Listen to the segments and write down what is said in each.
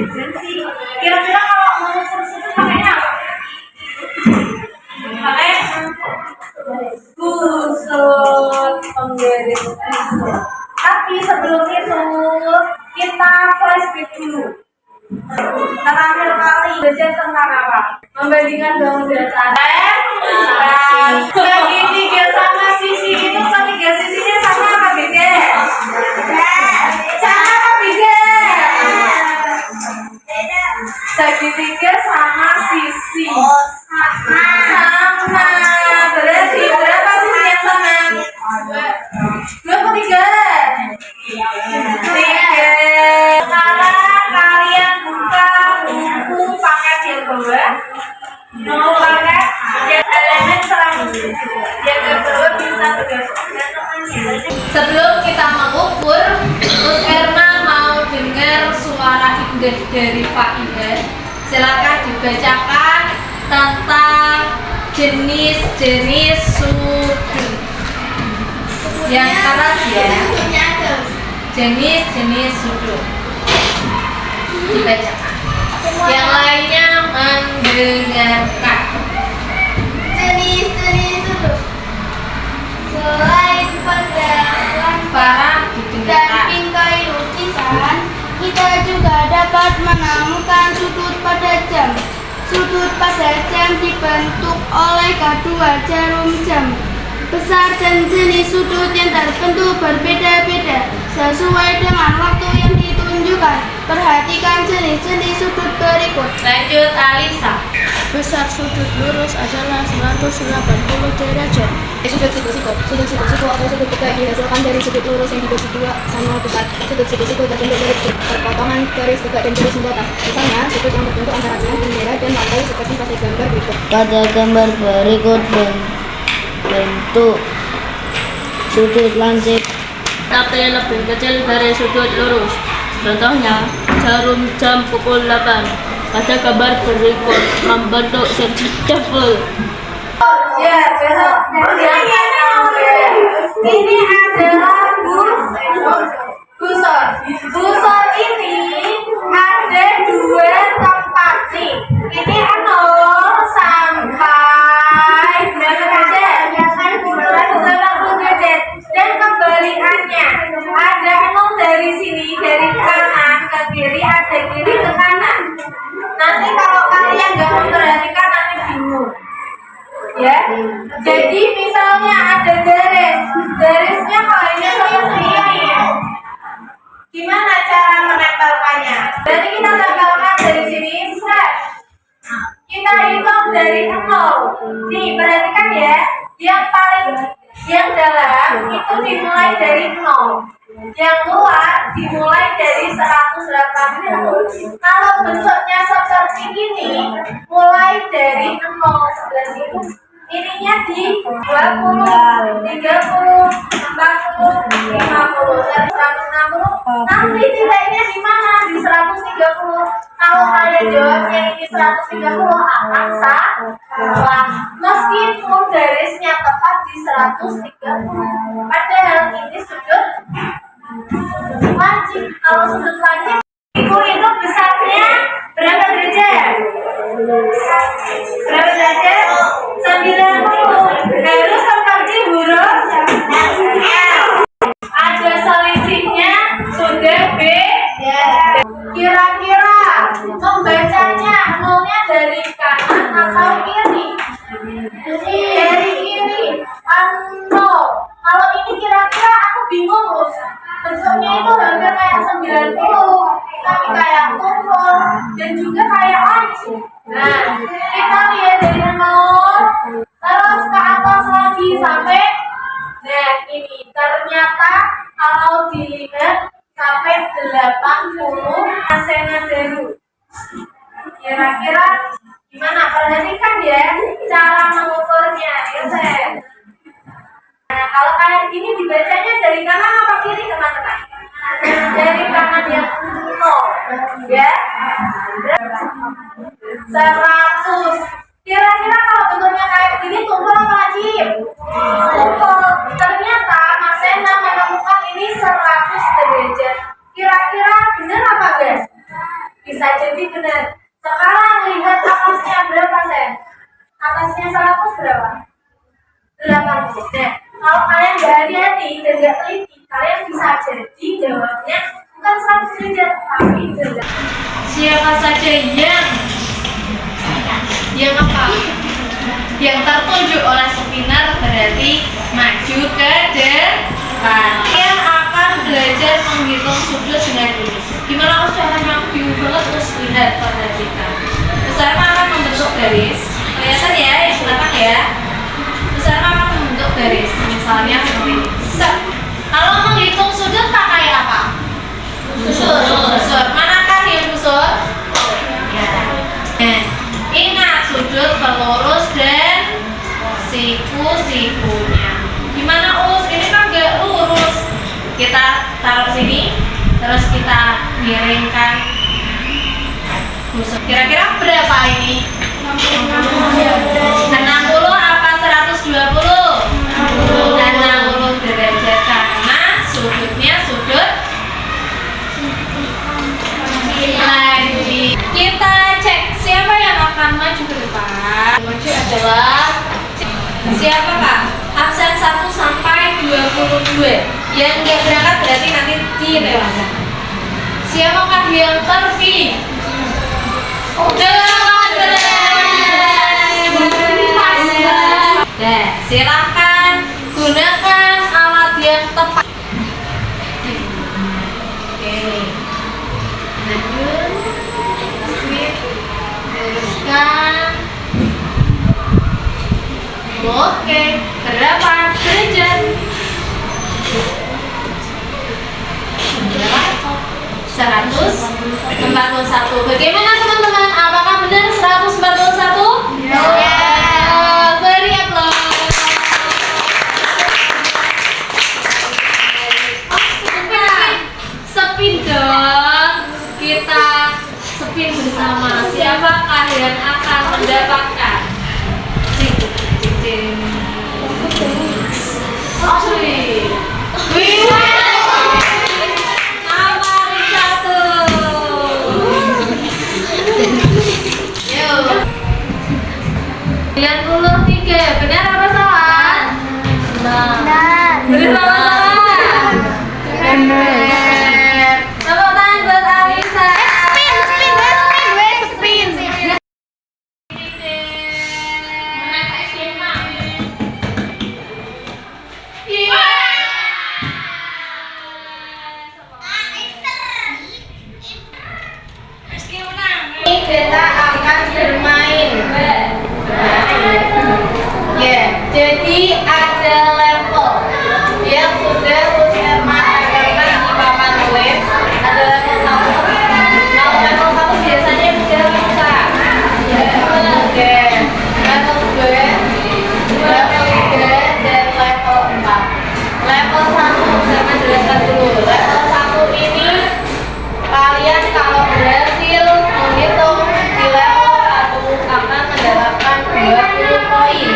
emergency. Kira-kira kalau mau terus itu pakainya apa? Pakai kusut penggaris kusut. Tapi sebelum itu kita flashback dulu. Terakhir kali belajar tentang apa? Membandingkan bangun dan segitiga sama sisi itu ketiga sisinya sama apa beda? Sama apa beda? Segitiga sama sisi. Sama. Berarti berapa sisi yang sama? Dua atau tiga? Tiga. Sekarang kalian buka buku paket yang bawah. Mau pakai elemen yang kedua bisa bergeser. Sebelum kita mengukur, Terus Erma mau dengar suara indah dari Pak Ihan. Silakan dibacakan tentang jenis-jenis sudut. Yang keras ya. Jenis-jenis sudut. Dibacakan. Yang lainnya mendengarkan. Jenis-jenis sudut selain pada Para dan didengarkan. bingkai lukisan, kita juga dapat menemukan sudut pada jam. Sudut pada jam dibentuk oleh kedua jarum jam. Besar dan jenis sudut yang terbentuk berbeda-beda sesuai dengan waktu yang ditunjukkan. Perhatikan jenis-jenis sudut berikut. Lanjut Alisa. Besar sudut lurus adalah 180 derajat. Sudut siku-siku atau sudut tegak dihasilkan dari sudut lurus yang dibagi dua sama besar. Sudut siku-siku terbentuk dari perpotongan garis tegak dan garis membentang. Misalnya, sudut yang terbentuk antara tiang bendera dan lantai seperti pada gambar berikut. Pada gambar berikut bentuk sudut lancip tapi lebih kecil dari sudut lurus. Contohnya, jarum jam pukul 8 pada gambar berikut membentuk segitiga. Ya, besok ini adalah busur. Busur ini ada dua tempat nih. Ini 0 sampai berapa derajat? 180 derajat. Dan kebalikannya, ada 0 dari sini, dari kanan ke kiri, ada kiri ke kanan. Nanti kalau kalian nggak memperhatikan nanti bingung. Ya, jadi misalnya ada garisnya kalau ini ini, gimana cara menempelkannya? Berarti kita tempelkan dari sini, set. Kita hitung dari 0. Nih, perhatikan ya, yang dalam itu dimulai dari 0. Yang luar dimulai dari 180. Kalau bentuknya seperti ini, mulai dari 0. Berarti ininya di 20, 30, 40, 50, 160. Nanti nilainya di mana? Di 130. Kalau kalian jawabnya ini 130 akan salah. Meskipun garisnya tepat di 130. Padahal ini sudut lancip. Kalau sudut lancip itu besarnya berapa derajat? Berapa derajat? 90. Harus seperti huruf L. Ada selisihnya sudah B. Kira-kira membacanya nolnya dari kanan atau kiri? Dari kiri. Nol. Kalau ini kira-kira aku bingung loh. Bentuknya itu hampir kayak 90, tapi kayak kumpul dan juga kayak lancip. Nah, kita lihat dari 0 terus ke atas lagi sampai ini. Ternyata kalau dilihat sampai 80 Nadaru. Kira-kira gimana? Perhatikan ya cara mengukurnya, ya saya. Nah, kalau kayak gini dibacanya dari kanan apa kiri, teman-teman? Dari kanan yang 0, ya. 100. Kira-kira kalau bentuknya kayak gini tumpul apa lancip? Tumpul. Ternyata Mas Ena menemukan ini 100 derajat. Kira-kira benar apa guys? Bisa bisa jadi benar. Sekarang lihat atasnya berapa, Sen? Atasnya 100 berapa? 80. Nah, kalau kalian gak hati-hati dan gak teliti, kalian bisa jadi jawabnya bukan 100 derajat, tapi derajat. Siapa saja yang apa? Yang tertunjuk oleh spinner berarti maju ke depan. Yang akan belajar menghitung sudut dengan ini. Gimana kalau caranya view banget terus lihat perhatikan. Bersama akan membentuk garis. Kelihatan ya yang belakang ya. Bersama akan membentuk garis. Misalnya seperti ini. Kalau menghitung sudut pakai apa? Busur. Manakah yang busur? Nah, ingat sudut pelurus dan siku-sikunya. Gimana Us? Ini kan gak lurus. Kita taruh sini, terus kita miringkan busur. Kira-kira berapa ini? 60 apa 120? 60 derajat karena sudutnya sudut lagi. Kita cek siapa yang akan maju ke depan. Maju adalah siapa Kak? Absen 1 sampai 22. Yang nggak berangkat berarti nanti direlakan. Siapakah yang terpilih? Nah, silakan gunakan alat yang tepat. Oke nih. Lanjut. Luruskan. Oke, berapa derajat? Berapa? 141. Bagaimana teman-teman? Apakah benar 141? Ya. Beri aplaus. Spin dong. Kita spin bersama. Siapakah yang akan mendapatkan? Benar apa salah? Benar. Benar apa salah? Benar. Tepuk tangan buat Alisa. Spin. Kita akan bermain. Ya, jadi ada level yang sudah Usma ajarkan di papan web. Ada level 1. Kalau level 1 biasanya sudah bisa. Oke. Level 2, level 3, dan level 4. Level 1 Usma jelaskan dulu. Level 1 ini kalian kalau berhasil menghitung di level 1 akan mendapatkan 20 poin.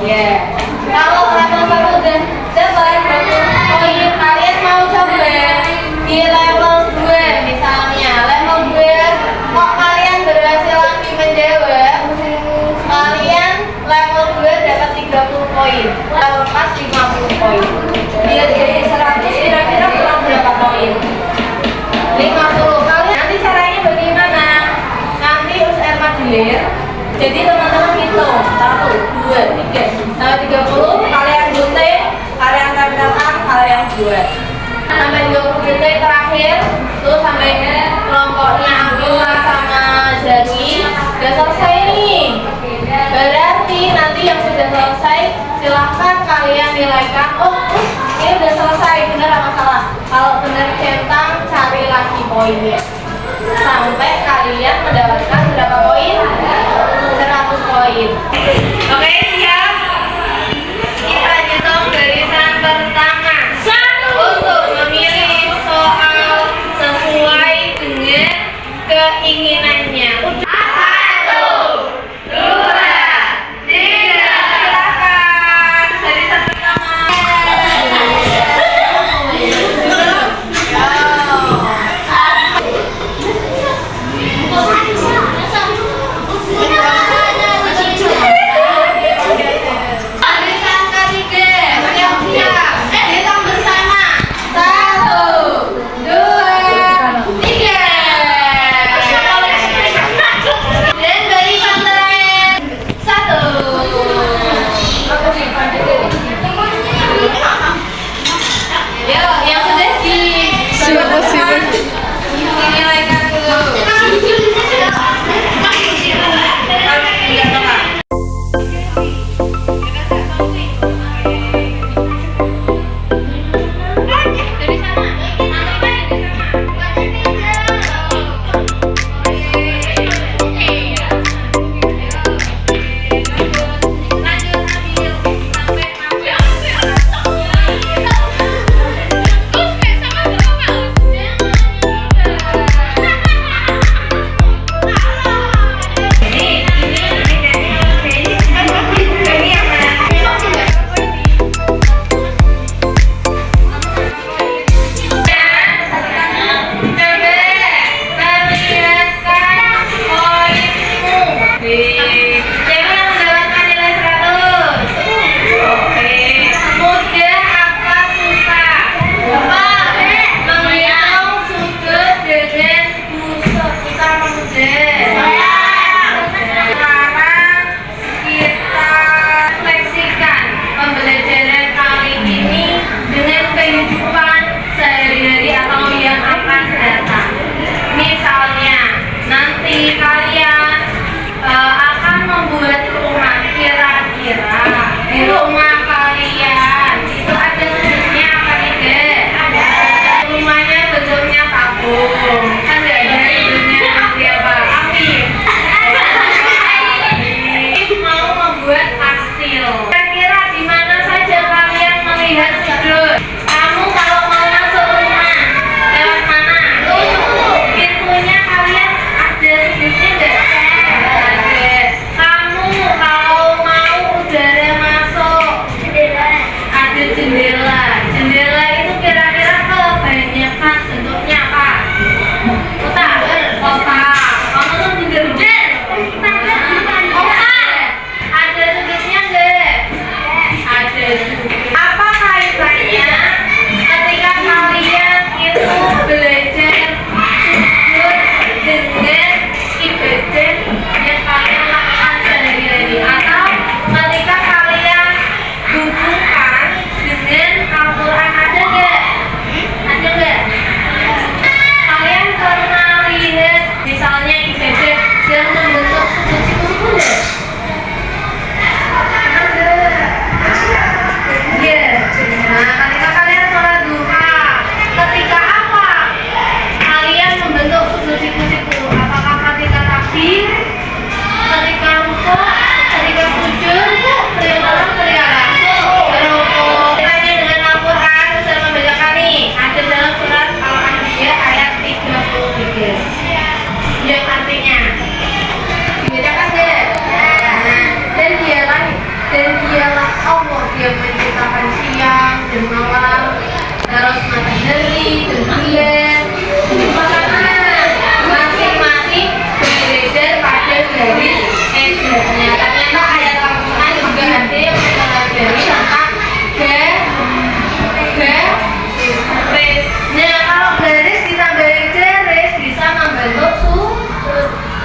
Ya, kalau level 1 dan dapat 20 poin, kalian mau coba di level 2 misalnya. Level 2 kok kalian berhasil lagi menjawab, kalian level 2 dapat 30 poin, level 4 50 poin. Biar jadi 100 kira-kira kurang berapa poin? 50. Kalian nanti caranya bagaimana? Nanti Usma delir. Jadi teman-teman hitung 1, 2, 3 sampai 30. Kalian gunting, kalian tempelkan, kalian buat sampai 20 detik terakhir. Tuh sampai kelompoknya Abdullah sama Zani udah selesai nih. Berarti nanti yang sudah selesai silahkan kalian nilaikan. Oh, ini udah selesai, benar apa salah? Kalau benar centang, cari lagi poinnya sampai kalian mendapatkan berapa poin? 100 poin. Oke, siap? Kita hitung barisan pertama. Untuk memilih soal sesuai dengan keinginannya. 1, 2, 3. Silakan barisan pertama.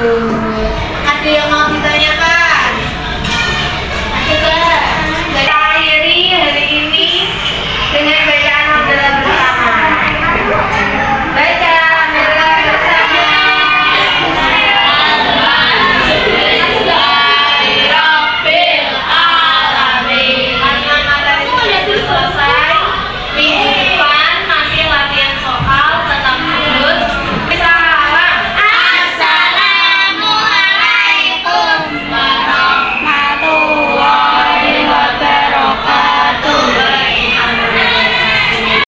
2